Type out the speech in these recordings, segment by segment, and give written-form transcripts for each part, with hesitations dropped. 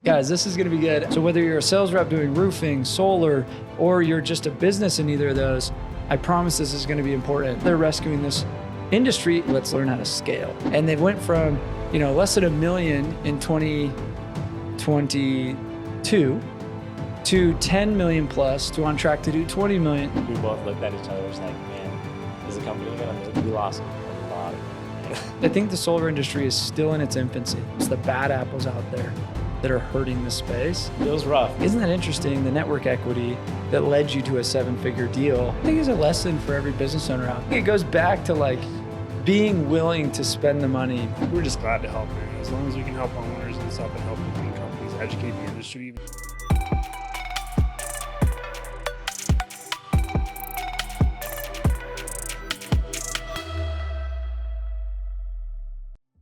Guys, this is going to be good. So whether you're a sales rep doing roofing, solar, or you're just a business in either of those, I promise this is going to be important. They're rescuing this industry. Let's learn how to scale. And they went from, less than $1 million in 2022 to 10 million plus, to on track to do 20 million. We both looked at each other and was like, man, is the company going to make? We lost a lot of money. I think the solar industry is still in its infancy. It's the bad apples out there that are hurting the space. It was rough. Isn't that interesting? The network equity that led you to a 7-figure deal, I think is a lesson for every business owner out there. It goes back to being willing to spend the money. We're just glad to help, man. As long as we can help homeowners and stuff and help different companies educate the industry.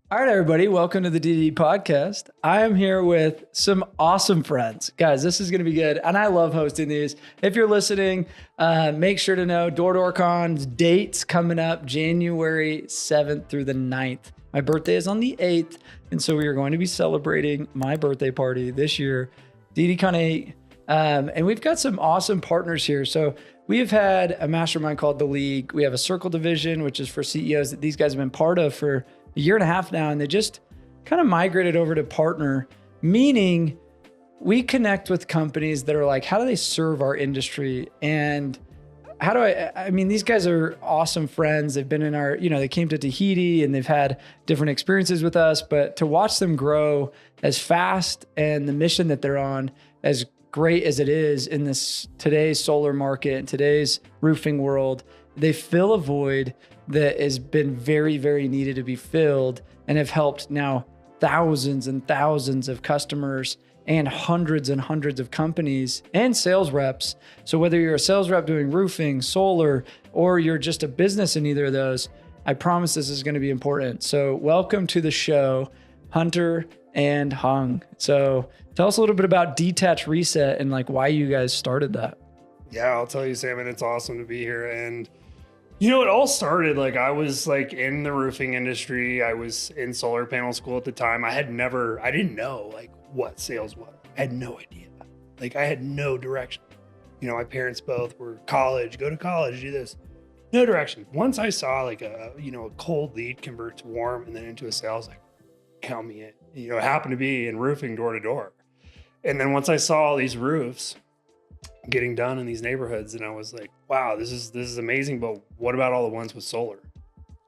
All right, everybody, welcome to the D2D Podcast. I am here with some awesome friends. Guys, this is going to be good, and I love hosting these. If you're listening, make sure to know Con's dates coming up January 7th through the 9th. My birthday is on the 8th, and so we are going to be celebrating my birthday party this year, DDCon 8. And we've got some awesome partners here. So we have had a mastermind called The League. We have a Circle Division, which is for CEOs that these guys have been part of for a year and a half now, and they just kind of migrated over to partner, meaning we connect with companies that are like, how do they serve our industry? And how do I mean, these guys are awesome friends. They've been in our, they came to Tahiti and they've had different experiences with us, but to watch them grow as fast and the mission that they're on as great as it is in this today's solar market, today's roofing world, they fill a void that has been very, very needed to be filled and have helped now thousands and thousands of customers and hundreds of companies and sales reps. So whether you're a sales rep doing roofing, solar, or you're just a business in either of those, I promise this is going to be important. So welcome to the show, Hunter and Hung. So tell us a little bit about Detach Reset and why you guys started that. Yeah, I'll tell you, Sam, and it's awesome to be here. And it all started, I was in the roofing industry. I was in solar panel school at the time. I didn't know what sales was. I had no idea. I had no direction. My parents both were go to college, do this. No direction. Once I saw a cold lead convert to warm and then into a sale, I was like, count me in. It happened to be in roofing door to door. And then once I saw all these roofs getting done in these neighborhoods, and I was like, wow, this is amazing, but what about all the ones with solar?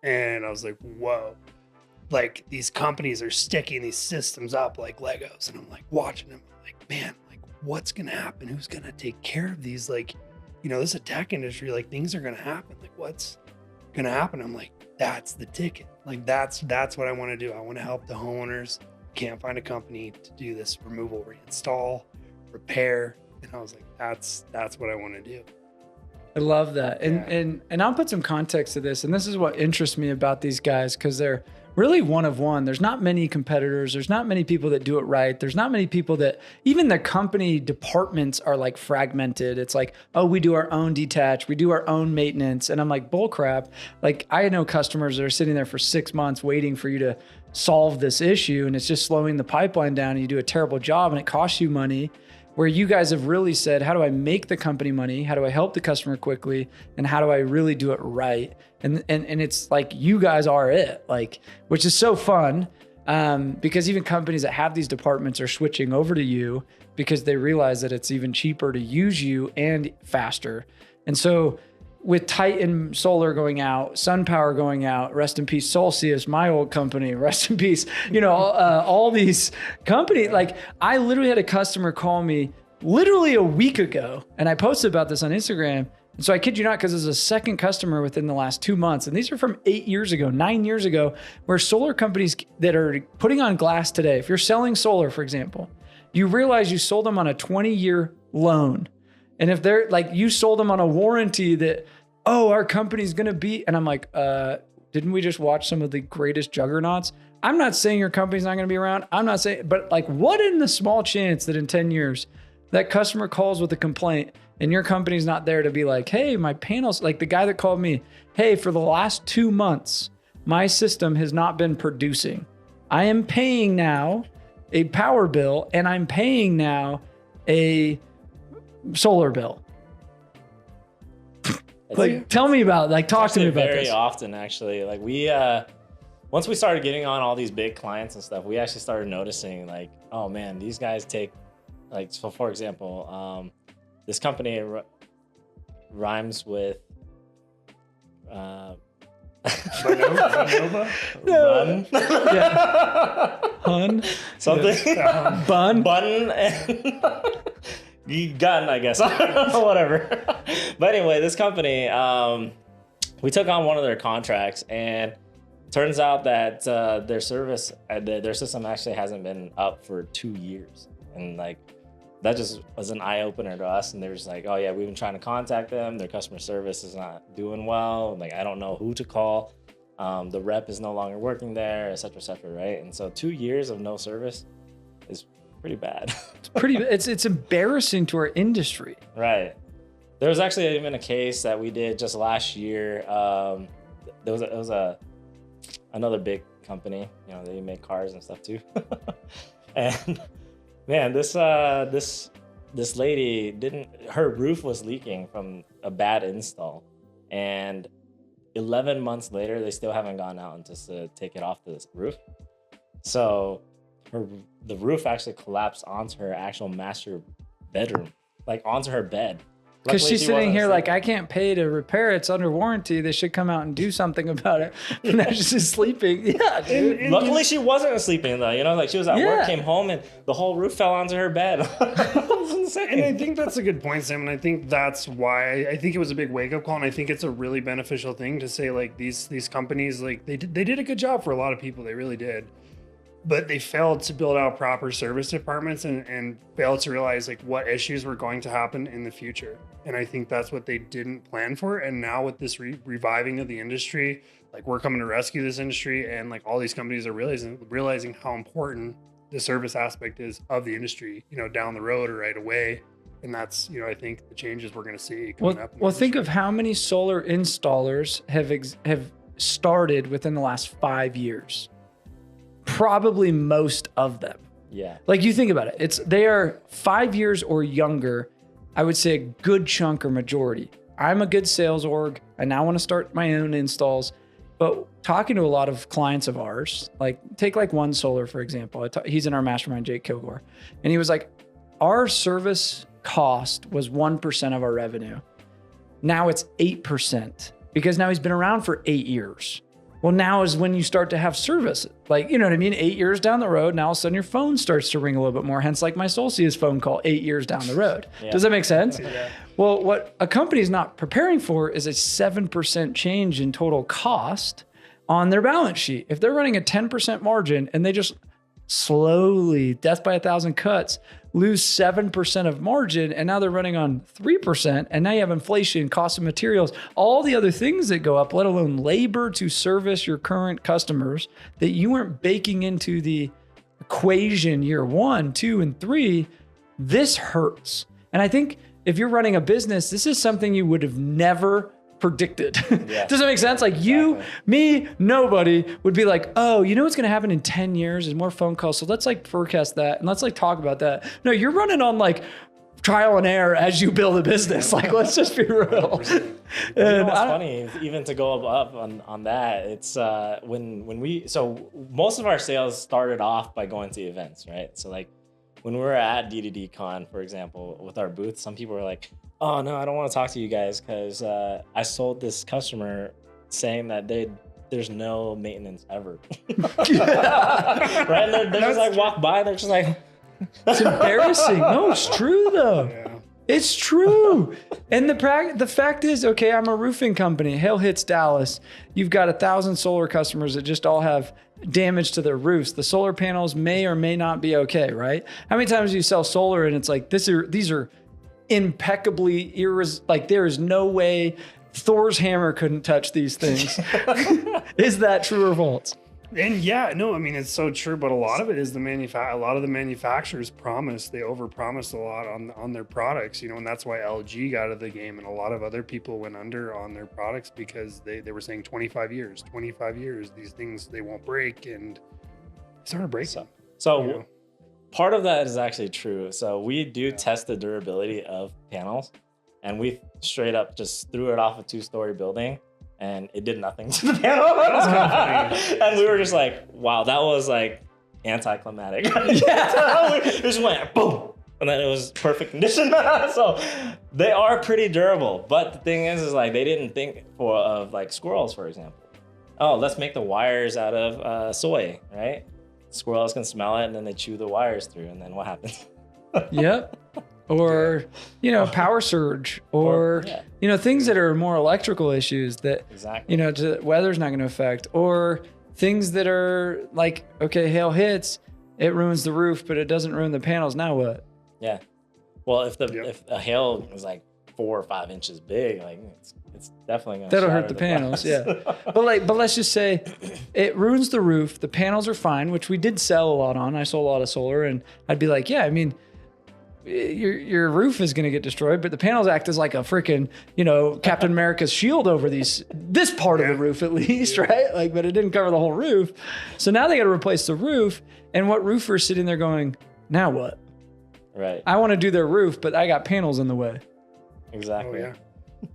And I was like, whoa, these companies are sticking these systems up like Legos, and I'm watching them, I'm like, man, what's gonna happen? Who's gonna take care of these? This is a tech industry, things are gonna happen, what's gonna happen? I'm like, that's the ticket. That's what I want to do. I want to help the homeowners. Can't find a company to do this removal, reinstall, repair. And I was like, that's what I want to do. I love that. Yeah. And I'll put some context to this. And this is what interests me about these guys, because they're really one of one. There's not many competitors. There's not many people that do it right. There's not many people that, even the company departments are fragmented. It's we do our own detach. We do our own maintenance. And I'm like, bull crap. I know customers that are sitting there for 6 months waiting for you to solve this issue. And it's just slowing the pipeline down, and you do a terrible job and it costs you money. Where you guys have really said, how do I make the company money? How do I help the customer quickly? And how do I really do it right? And it's you guys are it, which is so fun, because even companies that have these departments are switching over to you because they realize that it's even cheaper to use you and faster. And so with Titan Solar going out, SunPower going out, rest in peace, Solcius, my old company, rest in peace, all these companies. I literally had a customer call me literally a week ago, and I posted about this on Instagram. And so I kid you not, because there's a second customer within the last 2 months. And these are from 9 years ago, where solar companies that are putting on glass today, if you're selling solar, for example, you realize you sold them on a 20-year loan. And if they're you sold them on a warranty that, our company's going to be, and I'm like, didn't we just watch some of the greatest juggernauts? I'm not saying your company's not going to be around. I'm not saying, but what in the small chance that in 10 years that customer calls with a complaint and your company's not there to be hey, my panels, the guy that called me, hey, for the last 2 months, my system has not been producing. I am paying now a power bill and I'm paying now a solar bill. Like, tell me about, like, talk to me about very this. often, actually. Like, we, once we started getting on all these big clients and stuff, we actually started noticing, like, oh man, these guys take, like, so for example, this company rhymes with, Nova? run. Yeah. Hun. Something. Yeah. Bun. And gun, I guess. Whatever. But anyway, this company, we took on one of their contracts, and turns out that their service, their system actually hasn't been up for 2 years. And like, that just was an eye opener to us. And they were just like, oh yeah, we've been trying to contact them. Their customer service is not doing well. Like, I don't know who to call. The rep is no longer working there, et cetera, right? And so 2 years of no service is pretty bad. It's embarrassing to our industry. Right. There was actually even a case that we did just last year. There was another big company, you know, they make cars and stuff too. And man, this lady her roof was leaking from a bad install, and 11 months later, they still haven't gone out and just take it off the roof. So the roof actually collapsed onto her actual master bedroom, like onto her bed. Because she's sitting here like, I can't pay to repair it. It's under warranty. They should come out and do something about it. And now she's just sleeping. Yeah, dude. And luckily, she wasn't sleeping though. You know, like she was at work, came home, and the whole roof fell onto her bed. It was insane. And I think that's a good point, Sam. And I think that's why I think it was a big wake up call. And I think it's a really beneficial thing to say, like, these companies, like they did a good job for a lot of people. They really did. But they failed to build out proper service departments and failed to realize like what issues were going to happen in the future. And I think that's what they didn't plan for. And now with this reviving of the industry, like, we're coming to rescue this industry, and like all these companies are realizing how important the service aspect is of the industry, you know, down the road or right away. And that's, you know, I think the changes we're going to see coming up. Well, think of how many solar installers have started within the last 5 years. Probably most of them. Yeah. Like, you think about it. They are 5 years or younger. I would say a good chunk or majority. I'm a good sales org. I now want to start my own installs. But talking to a lot of clients of ours, like take like One Solar, for example. He's in our mastermind, Jake Kilgore. And he was like, our service cost was 1% of our revenue. Now it's 8% because now he's been around for 8 years. Well, now is when you start to have service. Like, you know what I mean? 8 years down the road, now all of a sudden your phone starts to ring a little bit more. Hence, like my Solcius phone call 8 years down the road. Yeah. Does that make sense? Yeah. Well, what a company is not preparing for is a 7% change in total cost on their balance sheet. If they're running a 10% margin and they just slowly, death by 1,000 cuts, lose 7% of margin, and now they're running on 3%, and now you have inflation, cost of materials, all the other things that go up, let alone labor to service your current customers that you weren't baking into the equation year 1, 2, and 3, this hurts. And I think if you're running a business, this is something you would have never predicted. Yeah. Does that make sense? Like, you, me, nobody would be like, oh, you know what's going to happen in 10 years is more phone calls. So let's like forecast that and let's like talk about that. No, you're running on like trial and error as you build a business. Like, let's just be real. You know what's funny, even to go up on that, it's so most of our sales started off by going to events, right? So like when we were at D2D Con, for example, with our booth, some people were like, oh no, I don't want to talk to you guys because I sold this customer saying that there's no maintenance ever. Right? And they're just like walk by, they're just like, it's embarrassing. No, it's true though. Yeah. It's true. And the fact is, okay, I'm a roofing company. Hail hits Dallas. You've got 1,000 solar customers that just all have damage to their roofs. The solar panels may or may not be okay, right? How many times do you sell solar and it's like these are impeccably like there is no way Thor's hammer couldn't touch these things. Is that true or false? And yeah, no, I mean, it's so true, but a lot of it is a lot of the manufacturers they overpromised a lot on their products, you know, and that's why LG got out of the game and a lot of other people went under on their products because they were saying 25 years, these things, they won't break, and started breaking. So you know? part of that is actually true. So we do test the durability of panels, and we straight up just threw it off a 2-story building, and it did nothing to the panel. That was kind of funny. And we were just like, wow, that was like anticlimactic. Yeah. It just went boom, and then it was perfect condition. So they are pretty durable. But the thing is like they didn't think of like squirrels, for example. Oh, let's make the wires out of soy, right? Squirrels can smell it, and then they chew the wires through, and then what happens? Yep. Or, power surge, or, things that are more electrical issues that, exactly. Weather's not going to affect, or things that are like, okay, hail hits, it ruins the roof, but it doesn't ruin the panels. Now what? Yeah. Well, if a hail is like 4 or 5 inches big, like it's definitely going to that'll hurt the panels. Yeah. But let's just say it ruins the roof. The panels are fine, which we did sell a lot on. I sold a lot of solar, and I'd be like, yeah, I mean, your roof is going to get destroyed, but the panels act as like a freaking, Captain America's shield over this part of the roof at least, right? Like, but it didn't cover the whole roof. So now they got to replace the roof. And what roofer is sitting there going, now what? Right. I want to do their roof, but I got panels in the way. Exactly. Oh, yeah.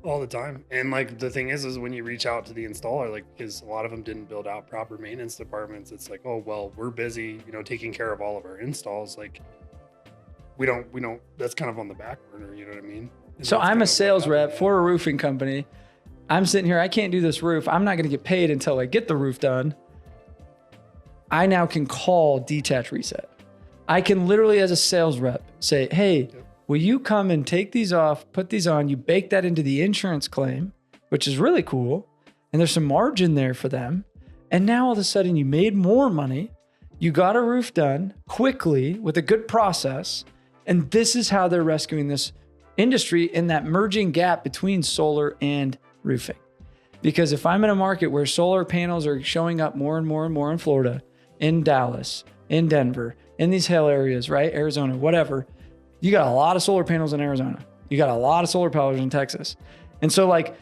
All the time. And like the thing is when you reach out to the installer, like, because a lot of them didn't build out proper maintenance departments, it's like, oh, well, we're busy, taking care of all of our installs. Like, we don't, that's kind of on the back burner, you know what I mean? And so I'm a sales rep for a roofing company. I'm sitting here, I can't do this roof. I'm not going to get paid until I get the roof done. I now can call Detach Reset. I can literally, as a sales rep, say, hey, will you come and take these off, put these on? You bake that into the insurance claim, which is really cool. And there's some margin there for them. And now all of a sudden you made more money. You got a roof done quickly with a good process. And this is how they're rescuing this industry in that merging gap between solar and roofing. Because if I'm in a market where solar panels are showing up more and more and more in Florida, in Dallas, in Denver, in these hail areas, right? Arizona, whatever. You got a lot of solar panels in Arizona. You got a lot of solar panels in Texas. And so like,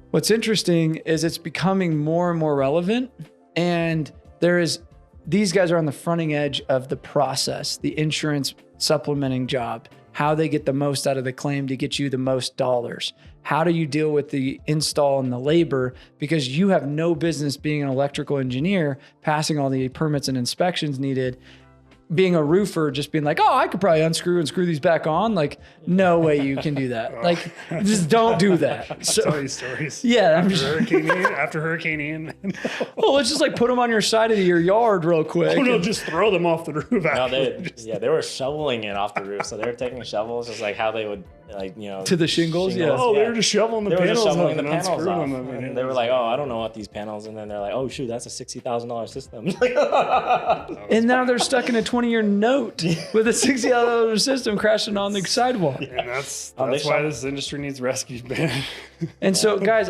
what's interesting is it's becoming more and more relevant. And these guys are on the fronting edge of the process, the insurance supplementing job, how they get the most out of the claim to get you the most dollars. How do you deal with the install and the labor? Because you have no business being an electrical engineer, passing all the permits and inspections needed, being a roofer, just being like, oh, I could probably unscrew and screw these back on. Like, no way you can do that. Like, just don't do that. So, tell you stories. Yeah. After Hurricane Ian. Well, let's just like put them on your side of your yard real quick. Oh, no, just throw them off the roof. No, they were shoveling it off the roof. So they were taking shovels, just like how they would, like, to the shingles. Yeah. Oh, they were just shoveling the panels off. And they were like, oh, I don't know what these panels. And then they're like, oh, shoot, that's a $60,000 system. And now they're stuck in a 20-year note with a $60,000 system crashing on the sidewalk. And that's why this industry needs rescued, man. And so, guys,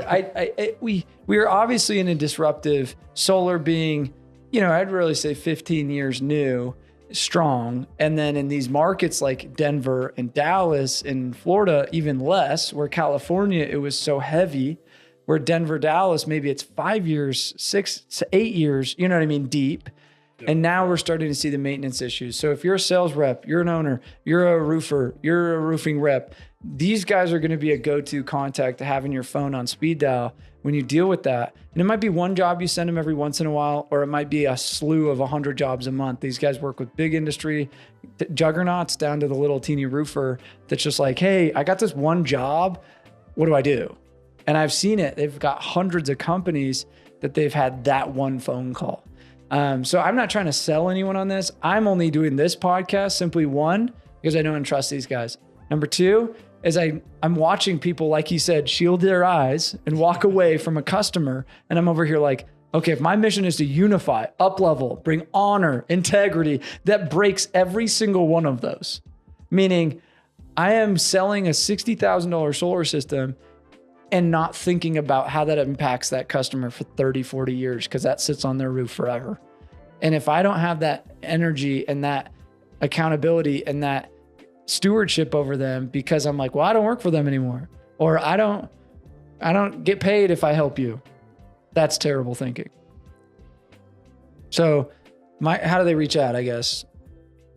we are obviously in a disruptive, solar being, I'd really say 15 years new, strong. And then in these markets like Denver and Dallas and Florida, even less, where California, it was so heavy, where Denver, Dallas, maybe it's 5 years, 6 to 8 years, you know what I mean, deep. And now we're starting to see the maintenance issues. So if you're a sales rep, you're an owner, you're a roofer, you're a roofing rep, these guys are going to be a go-to contact to have in your phone on speed dial when you deal with that. And it might be one job you send them every once in a while, or it might be a slew of 100 jobs a month. These guys work with big industry juggernauts down to the little teeny roofer that's just like, hey, I got this one job. What do I do? And I've seen it. They've got hundreds of companies that they've had that one phone call. So I'm not trying to sell anyone on this. I'm only doing this podcast, simply one, because I know and trust these guys. Number two is I'm watching people, like he said, shield their eyes and walk away from a customer. And I'm over here like, okay, if my mission is to unify, up-level, bring honor, integrity, that breaks every single one of those. Meaning I am selling a $60,000 solar system and not thinking about how that impacts that customer for 30, 40 years, because that sits on their roof forever. And if I don't have that energy and that accountability and that stewardship over them, because I'm like, well, I don't work for them anymore, or I don't get paid if I help you, that's terrible thinking. So how do they reach out, I guess?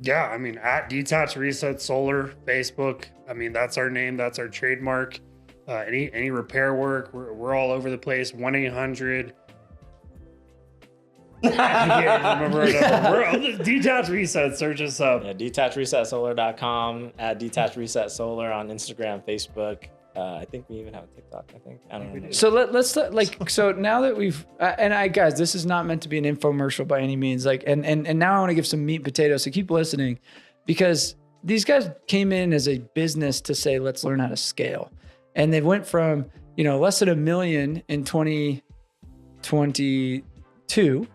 Yeah, I mean, at Detach Reset Solar, Facebook. I mean, that's our name. That's our trademark. Any repair work, we're all over the place. 1-800. I can't remember it. We're Detach Reset. Search us up. Yeah, detachresetsolar.com, at Detach Reset Solar on Instagram, Facebook. I think we even have a TikTok. I don't know. So let's so now that we've guys, this is not meant to be an infomercial by any means. Like, and now I want to give some meat and potatoes. So keep listening, because these guys came in as a business to say, let's learn how to scale, and they went from less than $1 million in 2022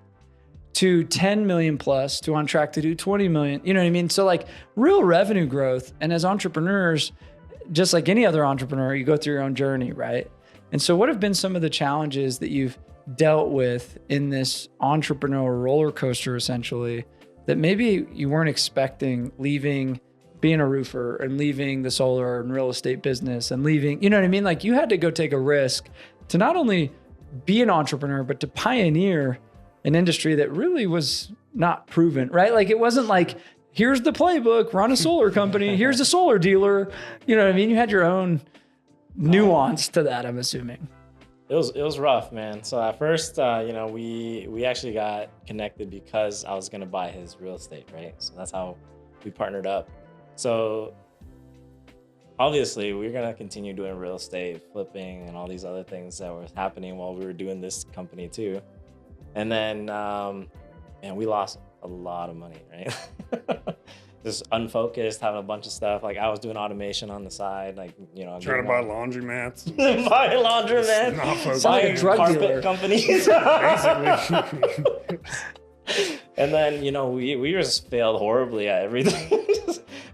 to 10 million plus, to on track to do 20 million. You know what I mean? So like real revenue growth. And as entrepreneurs, just like any other entrepreneur, you go through your own journey, right? And so what have been some of the challenges that you've dealt with in this entrepreneurial roller coaster, essentially, that maybe you weren't expecting, leaving being a roofer and leaving the solar and real estate business and leaving, you know what I mean? Like you had to go take a risk to not only be an entrepreneur, but to pioneer an industry that really was not proven, right? Like it wasn't like, here's the playbook, run a solar company, here's a solar dealer. You know what I mean? You had your own nuance to that, I'm assuming. It was rough, man. So at first, we actually got connected because I was going to buy his real estate, right? So that's how we partnered up. So obviously we're going to continue doing real estate, flipping, and all these other things that were happening while we were doing this company too. And then, we lost a lot of money, right? Just unfocused, having a bunch of stuff. Like I was doing automation on the side, like trying to buy laundromats. Buy laundromats. Buying drug carpet dealer. companies. Basically. And then we just failed horribly at everything.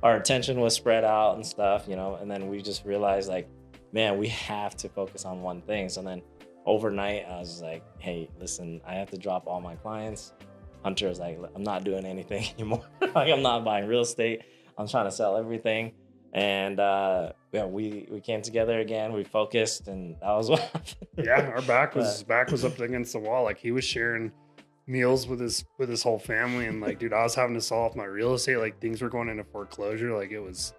Our attention was spread out and stuff, and then we just realized like, man, we have to focus on one thing. So then overnight, I was just like, hey, listen, I have to drop all my clients. Hunter was like, I'm not doing anything anymore. Like, I'm not buying real estate. I'm trying to sell everything. And we came together again. We focused, and that was what happened. Yeah, our back was up against the wall. Like he was sharing meals with his whole family, and like, dude, I was having to sell off my real estate. Like things were going into foreclosure. Like it was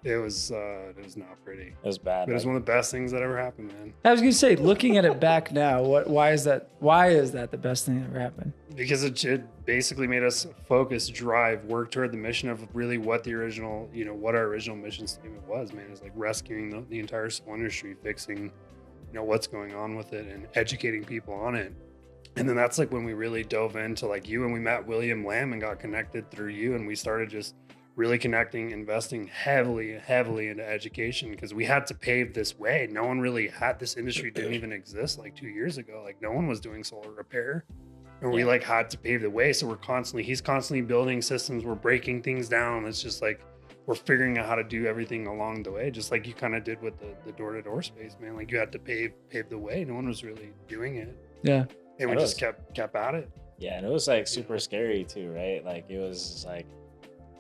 not pretty. It was bad. But it was one of the best things that ever happened, man. I was gonna say, looking at it back now, why is that the best thing that ever happened? Because it basically made us focus, drive, work toward the mission of really what the original, what our original mission statement was, man. Is like rescuing the entire solar industry, fixing, what's going on with it, and educating people on it. And then that's like when we really dove into like you, and we met William Lamb and got connected through you, and we started just really connecting, investing heavily into education, because we had to pave this way. No one really had, this industry didn't even exist like 2 years ago. Like no one was doing solar repair, and we like had to pave the way. So he's constantly building systems. We're breaking things down. It's just like, we're figuring out how to do everything along the way. Just like you kind of did with the door-to-door space, man. Like you had to pave the way. No one was really doing it. Yeah. And we just kept at it. Yeah. And it was like super scary too, right? Like it was just like,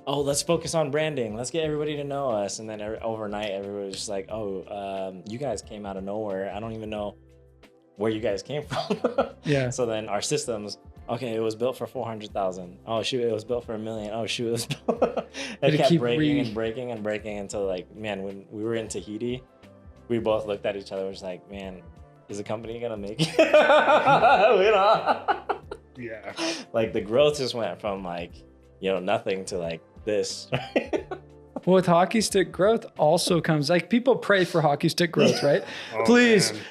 oh, let's focus on branding. Let's get everybody to know us. And then overnight, everybody was just like, oh, you guys came out of nowhere. I don't even know where you guys came from. Yeah. So then our systems, okay, it was built for 400,000. Oh, shoot, it was built for $1 million. Oh, shoot, it was built. It kept breaking until like, man, when we were in Tahiti, we both looked at each other. We're just like, man, is the company going to make it? Yeah. Like the growth just went from like, nothing to like this. Well, with hockey stick growth also comes, like, people pray for hockey stick growth, right? Oh, Please. man.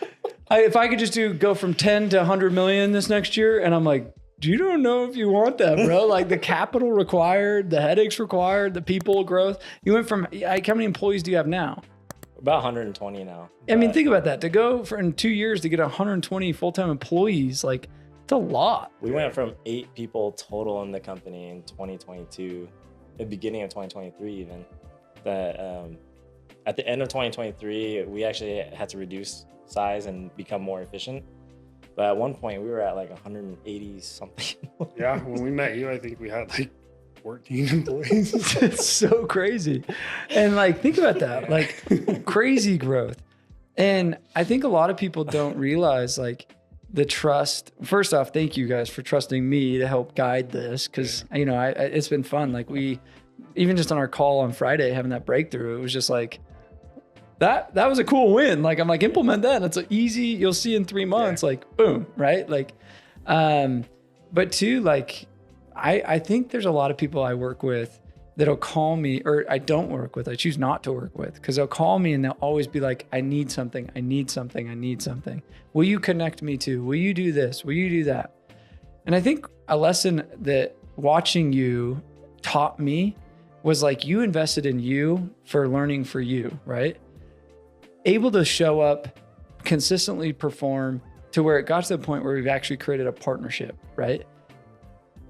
If I could just go from 10 to 100 million this next year, and I'm like, you don't know if you want that, bro. Like the capital required, the headaches required, the people growth. You went from, how many employees do you have now? About 120 now. I mean, think about that. To go in 2 years to get 120 full-time employees, like, it's a lot. We went from 8 people total in the company in 2022, the beginning of 2023 even. That at the end of 2023, we actually had to reduce size and become more efficient. But at one point, we were at like 180 something. Yeah, when we met you, I think we had like 14 employees. It's so crazy. And like, think about that, like crazy growth. And I think a lot of people don't realize, like, the trust. First off, thank you guys for trusting me to help guide this. Cause you know, it's been fun. Like even just on our call on Friday, having that breakthrough, it was just like, that was a cool win. Like, I'm like, implement that. It's easy. You'll see in 3 months, like boom. Right. Like, but two, like, I think there's a lot of people I work with that'll call me, or I don't work with, I choose not to work with, because they'll call me and they'll always be like, I need something. Will you connect me to? Will you do this? Will you do that? And I think a lesson that watching you taught me was like, you invested in you for learning for you, right? Able to show up, consistently perform to where it got to the point where we've actually created a partnership, right?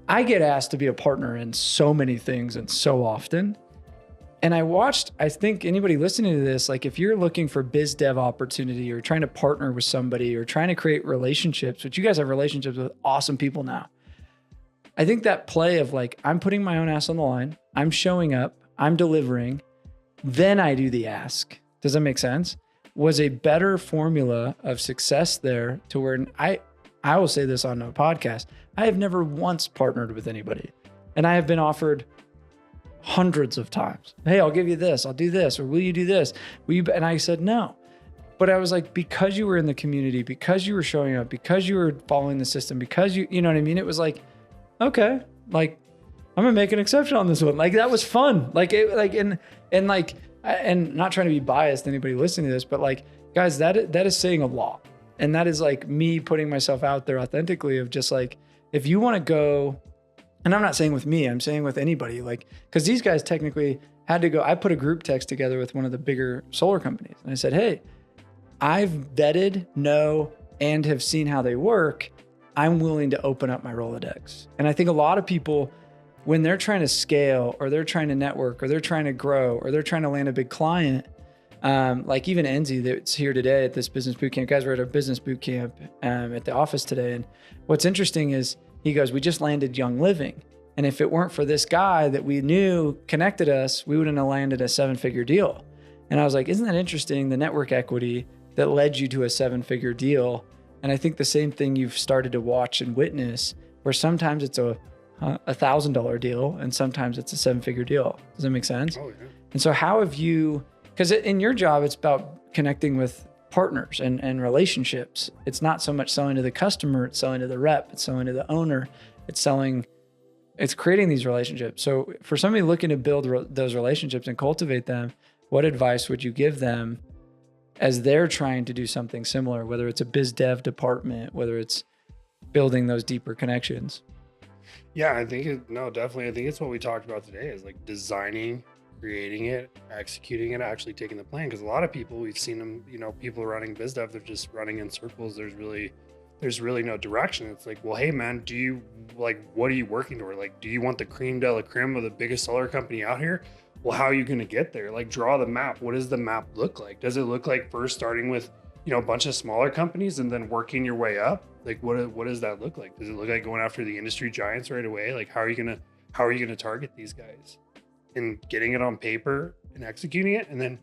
I get asked to be a partner in so many things and so often. And I think anybody listening to this, like if you're looking for biz dev opportunity or trying to partner with somebody or trying to create relationships, which you guys have relationships with awesome people now. I think that play of like, I'm putting my own ass on the line, I'm showing up, I'm delivering, then I do the ask. Does that make sense? Was a better formula of success there to where I will say this on a podcast. I have never once partnered with anybody, and I have been offered hundreds of times. Hey, I'll give you this. I'll do this. Or will you do this? Will you? And I said, no. But I was like, because you were in the community, because you were showing up, because you were following the system, because you know what I mean? It was like, okay, like I'm gonna make an exception on this one. Like that was fun. And not trying to be biased to anybody listening to this, but like, guys, that is saying a lot. And that is like me putting myself out there authentically of just like, if you want to go, and I'm not saying with me, I'm saying with anybody, like, because these guys technically had to go. I put a group text together with one of the bigger solar companies. And I said, hey, I've vetted, know, and have seen how they work. I'm willing to open up my Rolodex. And I think a lot of people, when they're trying to scale or they're trying to network or they're trying to grow or they're trying to land a big client, like even Enzi that's here today at this business boot camp, guys were at a business boot camp at the office today. And what's interesting is he goes, we just landed Young Living. And if it weren't for this guy that we knew connected us, we wouldn't have landed a 7-figure deal. And I was like, isn't that interesting? The network equity that led you to a 7-figure deal. And I think the same thing you've started to watch and witness, where sometimes it's a $1,000 deal and sometimes it's a 7-figure deal. Does that make sense? Oh, yeah. And so how have you, because in your job, it's about connecting with partners and relationships. It's not so much selling to the customer, it's selling to the rep, it's selling to the owner, it's creating these relationships. So for somebody looking to build those relationships and cultivate them, what advice would you give them as they're trying to do something similar, whether it's a biz dev department, whether it's building those deeper connections? Yeah, definitely. I think it's what we talked about today is like designing, creating it, executing it, actually taking the plan. Because a lot of people, we've seen them, people running biz dev, they're just running in circles. There's really no direction. It's like, well, hey man, what are you working toward? Like, do you want the creme de la creme of the biggest solar company out here? Well, how are you going to get there? Like, draw the map. What does the map look like? Does it look like first starting with, a bunch of smaller companies and then working your way up? Like, what does that look like? Does it look like going after the industry giants right away? Like, how are you going to target these guys? And getting it on paper and executing it and then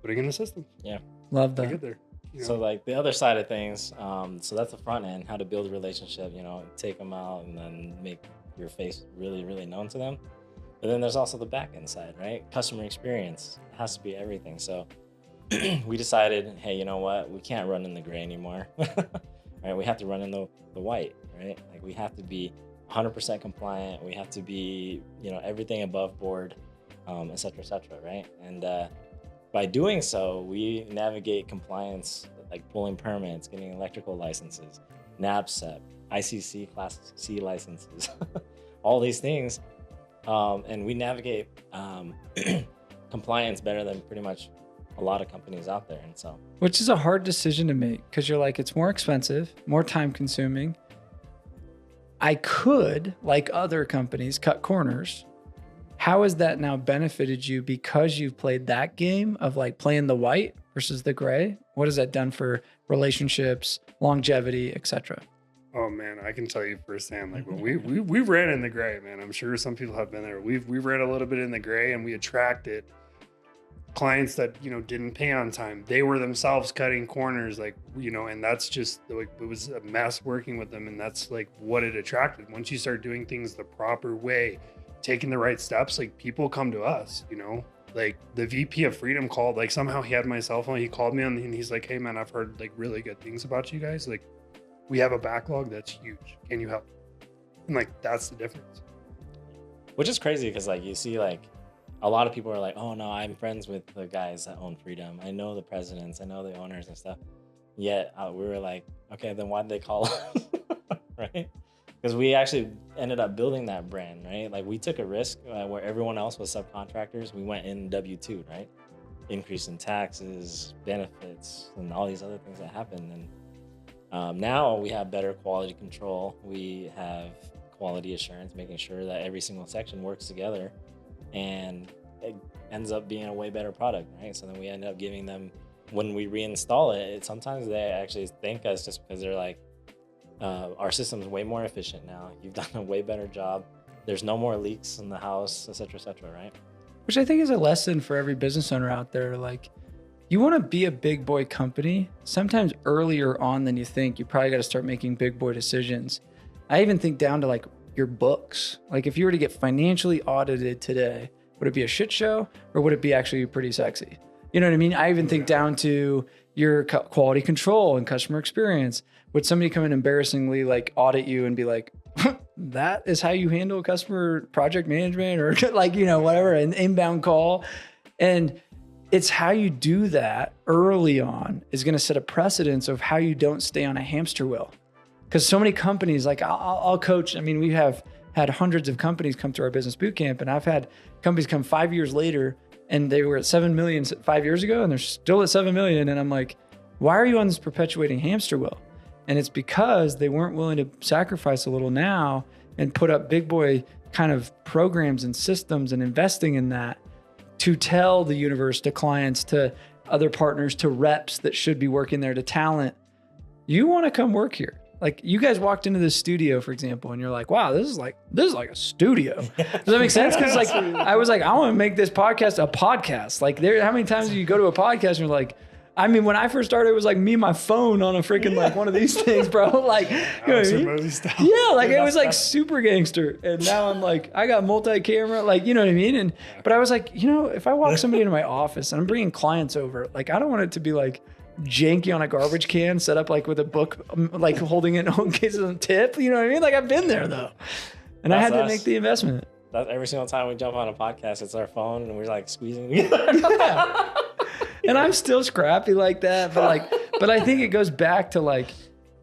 putting it in the system. Yeah. Love that. Get there. So like the other side of things, so that's the front end, how to build a relationship, take them out and then make your face really, really known to them. But then there's also the back end side, right? Customer experience has to be everything. So we decided, hey, you know what? We can't run in the gray anymore, right? We have to run in the white, right? Like we have to be 100% compliant. We have to be, everything above board, et cetera, right? And by doing so, we navigate compliance, like pulling permits, getting electrical licenses, NABCEP, ICC Class C licenses, all these things. And we navigate compliance better than pretty much a lot of companies out there. And so, which is a hard decision to make because you're like, it's more expensive, more time consuming. I could, like other companies, cut corners. How has that now benefited you because you've played that game of like playing the white versus the gray? What has that done for relationships, longevity, etc.? Oh man, I can tell you firsthand. Like when we ran in the gray, man. I'm sure some people have been there. We ran a little bit in the gray, and we attracted clients that, you know, didn't pay on time. They were themselves cutting corners, like, you know, and that's just like, it was a mess working with them. And that's like what it attracted. Once you start doing things the proper way, taking the right steps, like people come to us, you know, like the VP of Freedom called, like somehow he had my cell phone. He called me and he's like, hey man, I've heard like really good things about you guys. Like we have a backlog that's huge. Can you help? And like, that's the difference. Which is crazy because like you see like a lot of people are like, oh no, I'm friends with the guys that own Freedom. I know the presidents, I know the owners and stuff. Yet we were like, okay, then why did they call us? Right? Because we actually ended up building that brand, right? Like we took a risk where everyone else was subcontractors. We went in W-2, right? Increase in taxes, benefits, and all these other things that happened. And now we have better quality control. We have quality assurance, making sure that every single section works together, and it ends up being a way better product, right? So then we end up giving them, when we reinstall it, sometimes they actually thank us just because they're like, our system's way more efficient now. You've done a way better job. There's no more leaks in the house, et cetera, right? Which I think is a lesson for every business owner out there. Like, you want to be a big boy company, sometimes earlier on than you think, you probably got to start making big boy decisions. I even think down to like your books. Like if you were to get financially audited today, would it be a shit show or would it be actually pretty sexy? You know what I mean? I even think down to your quality control and customer experience. Would somebody come in embarrassingly like audit you and be like, that is how you handle customer project management or like, you know, whatever, an inbound call. And it's how you do that early on is going to set a precedence of how you don't stay on a hamster wheel. Because so many companies, like I'll coach, I mean, we have had hundreds of companies come through our business boot camp, and I've had companies come 5 years later and they were at 7 million 5 years ago and they're still at 7 million. And I'm like, why are you on this perpetuating hamster wheel? And it's because they weren't willing to sacrifice a little now and put up big boy kind of programs and systems and investing in that to tell the universe, to clients, to other partners, to reps that should be working there, to talent, you want to come work here. Like you guys walked into this studio, for example, and you're like, wow, this is like a studio. Does that make sense? Because like I was like, I want to make this podcast a podcast. Like how many times do you go to a podcast and you're like, I mean, when I first started, it was like me and my phone on a freaking like one of these things, bro. Like, you know what I mean? Yeah, like it was like super gangster. And now I'm like, I got multi-camera, like, you know what I mean? But I was like, you know, if I walk somebody into my office and I'm bringing clients over, like, I don't want it to be like janky on a garbage can set up like with a book, like holding it in case of a tip. You know what I mean? Like I've been there though. And I had to make the investment. That's every single time we jump on a podcast, it's our phone and we're like squeezing together. And I'm still scrappy like that, but I think it goes back to like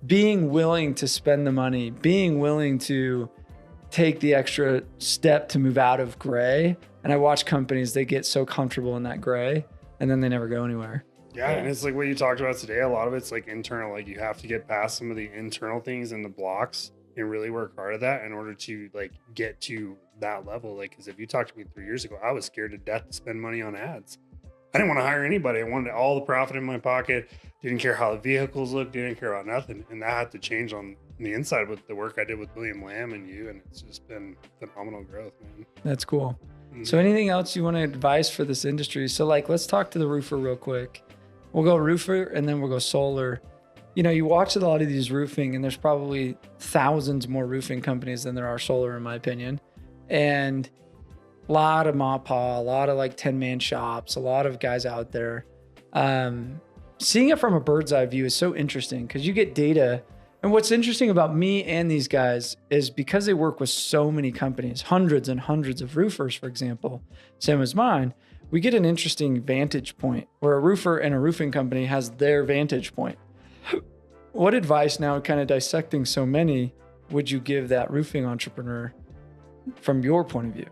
being willing to spend the money, being willing to take the extra step to move out of gray. And I watch companies, they get so comfortable in that gray and then they never go anywhere. Yeah, and it's like what you talked about today. A lot of it's like internal. Like you have to get past some of the internal things and the blocks and really work hard at that in order to like get to that level. Like, because if you talked to me 3 years ago, I was scared to death to spend money on ads. I didn't want to hire anybody. I wanted all the profit in my pocket. Didn't care how the vehicles looked. Didn't care about nothing. And that had to change on the inside with the work I did with William Lamb and you. And it's just been phenomenal growth, man. That's cool. So anything else you want to advise for this industry? So like, let's talk to the roofer real quick. We'll go roofer and then we'll go solar. You know, you watch a lot of these roofing and there's probably thousands more roofing companies than there are solar in my opinion. And a lot of MAPA, a lot of like 10-man shops, a lot of guys out there. Seeing it from a bird's eye view is so interesting because you get data. And what's interesting about me and these guys is because they work with so many companies, hundreds and hundreds of roofers, for example, same as mine, we get an interesting vantage point where a roofer and a roofing company has their vantage point. What advice now, kind of dissecting so many, would you give that roofing entrepreneur from your point of view?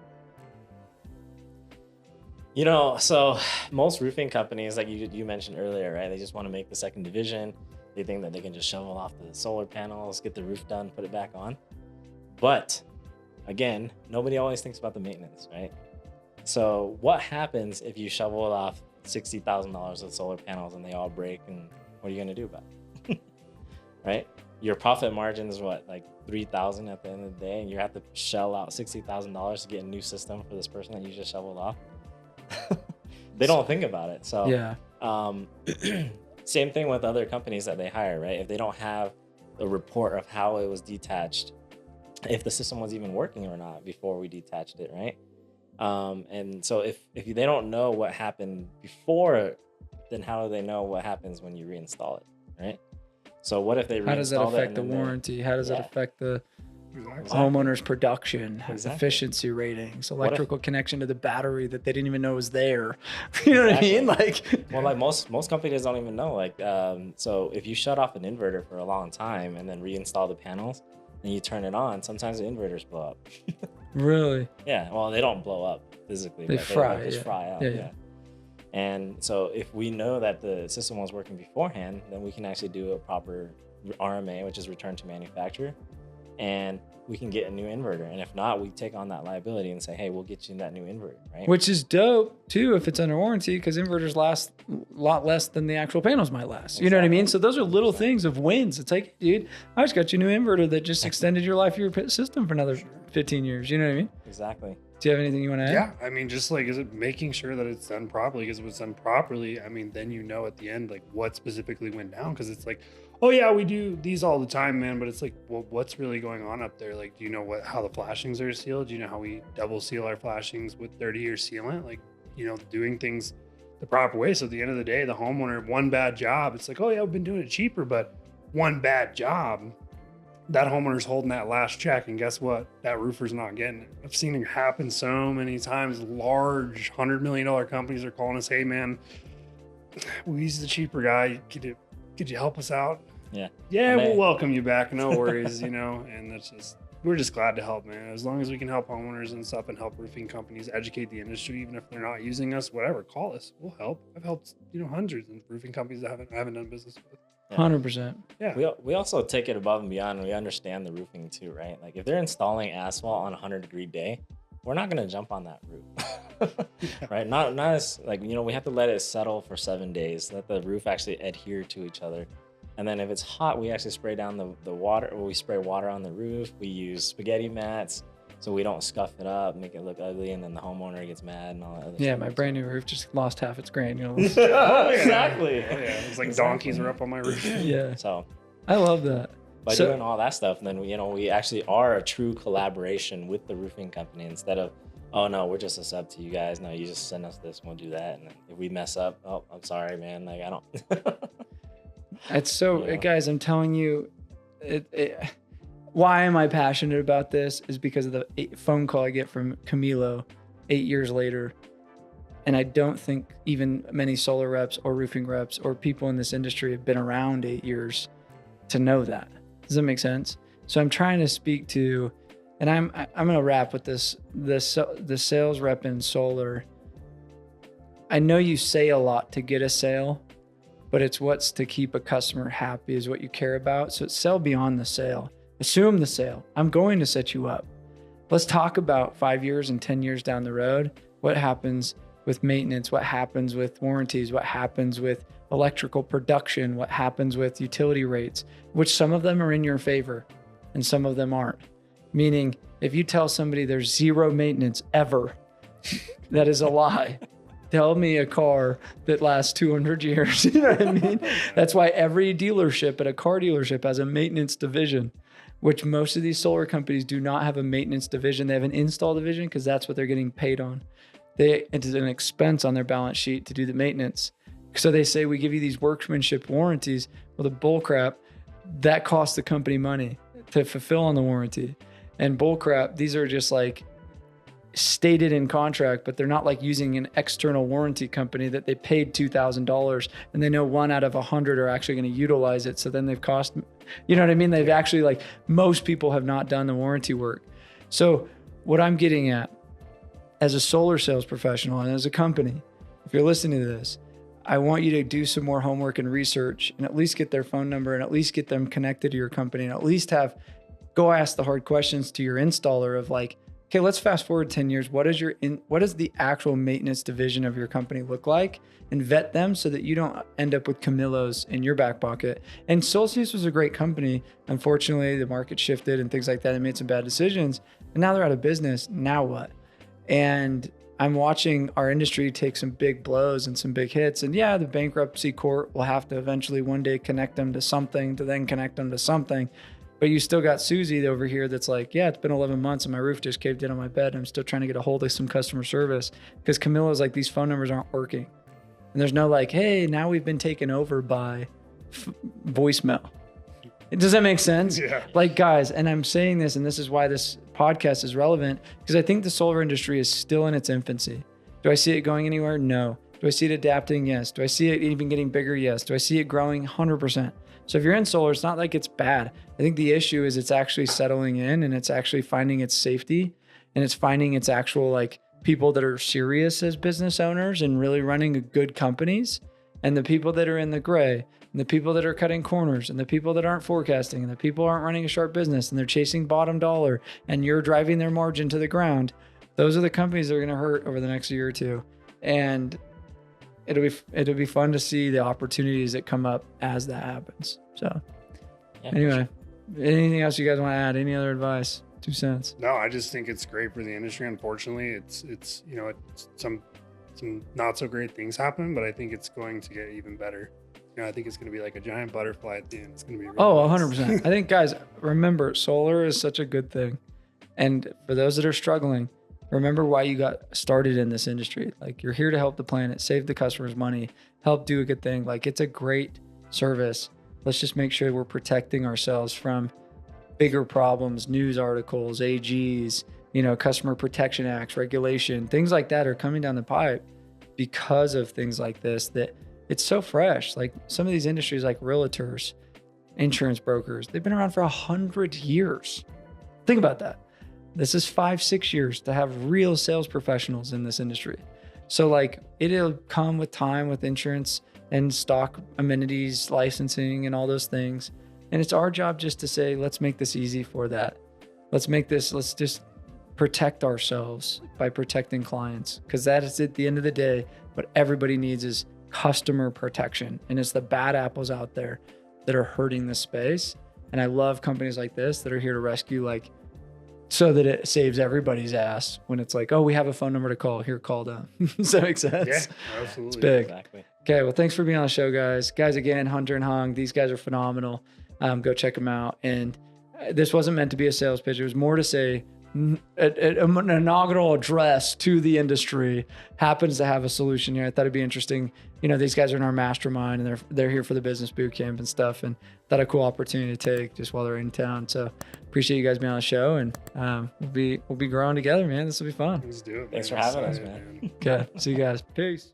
You know, so most roofing companies, like you mentioned earlier, right? They just want to make the second division. They think that they can just shovel off the solar panels, get the roof done, put it back on. But again, nobody always thinks about the maintenance, right? So what happens if you shovel off $60,000 of solar panels and they all break, and what are you going to do about it? Right? Your profit margin is what, like $3,000 at the end of the day, and you have to shell out $60,000 to get a new system for this person that you just shoveled off. they don't think about it. So Yeah. Same thing with other companies that they hire, right? If they don't have a report of how it was detached, if the system was even working or not before we detached it, right? And so if they don't know what happened before, then how do they know what happens when you reinstall it, right? So what if they reinstall it? How does that affect the warranty? How does it affect the homeowner's production, efficiency ratings, electrical connection to the battery that they didn't even know was there? You know what I mean? Like most companies don't even know. Like, so if you shut off an inverter for a long time and then reinstall the panels, and you turn it on, sometimes the inverters blow up. Really? Yeah. Well, they don't blow up physically. They fry. They just fry out. Yeah. And so if we know that the system was working beforehand, then we can actually do a proper RMA, which is return to manufacturer, and we can get a new inverter. And if not, we take on that liability and say, hey, we'll get you that new inverter, right? Which is dope too if it's under warranty, because inverters last a lot less than the actual panels might last. You know what I mean? So those are little things of wins. It's like, dude, I just got you a new inverter that just extended your life of your system for another 15 years. You know what I mean? Exactly. Do you have anything you want to add? Yeah, I mean, just like, is it making sure that it's done properly? Because if it's done properly, I mean, then you know at the end, like, what specifically went down. Because it's like, oh yeah, we do these all the time, man. But it's like, well, what's really going on up there? Like, do you know how the flashings are sealed? Do you know how we double seal our flashings with 30-year sealant? Like, you know, doing things the proper way. So at the end of the day, the homeowner, one bad job, it's like, oh yeah, we've been doing it cheaper, but one bad job, that homeowner's holding that last check, and guess what? That roofer's not getting it. I've seen it happen so many times. Large $100 million companies are calling us, hey man, we use the cheaper guy. Could you help us out? Yeah, we'll welcome you back. No worries, you know. And we're just glad to help, man. As long as we can help homeowners and stuff and help roofing companies educate the industry, even if they're not using us, whatever, call us. We'll help. I've helped, hundreds of roofing companies that I haven't done business with. 100%. Yeah. We also take it above and beyond. We understand the roofing too, right? Like if they're installing asphalt on a 100-degree day, we're not going to jump on that roof, right? Not as like, we have to let it settle for 7 days, let the roof actually adhere to each other. And then if it's hot, we actually spray down the water, or we spray water on the roof. We use spaghetti mats so we don't scuff it up, make it look ugly, and then the homeowner gets mad and all that other stuff. Yeah, my brand new roof just lost half its granules. Exactly. It's like donkeys are up on my roof. Yeah. So I love that. by doing all that stuff, then we actually are a true collaboration with the roofing company instead of, oh no, we're just a sub to you guys. No, you just send us this and we'll do that. And if we mess up, oh, I'm sorry, man. Like I don't. It's so, guys, I'm telling you, why am I passionate about this is because of the phone call I get from Camilo 8 years later. And I don't think even many solar reps or roofing reps or people in this industry have been around 8 years to know that. Does that make sense? So I'm trying to speak to, and I'm going to wrap with this, the sales rep in solar. I know you say a lot to get a sale, but it's what's to keep a customer happy is what you care about. So it's sell beyond the sale. Assume the sale. I'm going to set you up. Let's talk about 5 years and 10 years down the road. What happens with maintenance? What happens with warranties? What happens with electrical production? What happens with utility rates? Which some of them are in your favor and some of them aren't. Meaning, if you tell somebody there's zero maintenance ever, that is a lie. Tell me a car that lasts 200 years. You know what I mean? That's why every dealership at a car dealership has a maintenance division, which most of these solar companies do not have a maintenance division. They have an install division because that's what they're getting paid on. It is an expense on their balance sheet to do the maintenance. So they say, we give you these workmanship warranties. Well, the bull crap, that costs the company money to fulfill on the warranty. And bull crap, these are just like stated in contract, but they're not like using an external warranty company that they paid $2,000 and they know 1 out of 100 are actually going to utilize it. So then they've cost, you know what I mean? They've actually, like, most people have not done the warranty work. So what I'm getting at as a solar sales professional and as a company, if you're listening to this, I want you to do some more homework and research and at least get their phone number and at least get them connected to your company and at least go ask the hard questions to your installer of like, okay, let's fast forward 10 years. What does the actual maintenance division of your company look like? And vet them so that you don't end up with Camilos in your back pocket. And Solstice was a great company. Unfortunately, the market shifted and things like that. They made some bad decisions. And now they're out of business. Now what? And I'm watching our industry take some big blows and some big hits. And yeah, the bankruptcy court will have to eventually one day connect them to something to then connect them to something. But you still got Susie over here that's like, yeah, it's been 11 months and my roof just caved in on my bed. I'm still trying to get a hold of some customer service because Camilla's like, these phone numbers aren't working. And there's no like, hey, now we've been taken over by voicemail. Does that make sense? Yeah. Like, guys, and I'm saying this, and this is why this podcast is relevant, because I think the solar industry is still in its infancy. Do I see it going anywhere? No. Do I see it adapting? Yes. Do I see it even getting bigger? Yes. Do I see it growing? 100%. So if you're in solar, it's not like it's bad. I think the issue is it's actually settling in and it's actually finding its safety and it's finding its actual like people that are serious as business owners and really running good companies, and the people that are in the gray and the people that are cutting corners and the people that aren't forecasting and the people aren't running a sharp business and they're chasing bottom dollar and you're driving their margin to the ground. Those are the companies that are going to hurt over the next year or two. And it'll be fun to see the opportunities that come up as that happens. So anyway, anything else you guys want to add? Any other advice? 2 cents. No, I just think it's great for the industry. Unfortunately, it's some not so great things happen, but I think it's going to get even better. I think it's going to be like a giant butterfly at the end. It's going to be really nice. 100%. I think, guys, remember, solar is such a good thing. And for those that are struggling, remember why you got started in this industry. Like, you're here to help the planet, save the customers money, help do a good thing. Like, it's a great service. Let's just make sure we're protecting ourselves from bigger problems, news articles, AGs, customer protection acts, regulation, things like that are coming down the pipe because of things like this, that it's so fresh. Like some of these industries like realtors, insurance brokers, they've been around for 100 years. Think about that. This is 5-6 years to have real sales professionals in this industry. So like it'll come with time with insurance and stock amenities, licensing and all those things. And it's our job just to say, let's make this easy for that. Let's just protect ourselves by protecting clients, because that is at the end of the day, what everybody needs is customer protection. And it's the bad apples out there that are hurting the space. And I love companies like this that are here to rescue, like, so that it saves everybody's ass when it's like, oh, we have a phone number to call. Here, call them. Does that make sense? Yeah, absolutely. It's big. Exactly. Okay, well, thanks for being on the show, guys. Guys, again, Hunter and Hung, these guys are phenomenal. Go check them out. And this wasn't meant to be a sales pitch. It was more to say an inaugural address to the industry happens to have a solution here. I thought it'd be interesting. These guys are in our mastermind and they're here for the business boot camp and stuff. And thought a cool opportunity to take just while they're in town. So appreciate you guys being on the show, and we'll be growing together, man. This will be fun. Let's do it. Thanks for having us, man. Okay, see you guys. Peace.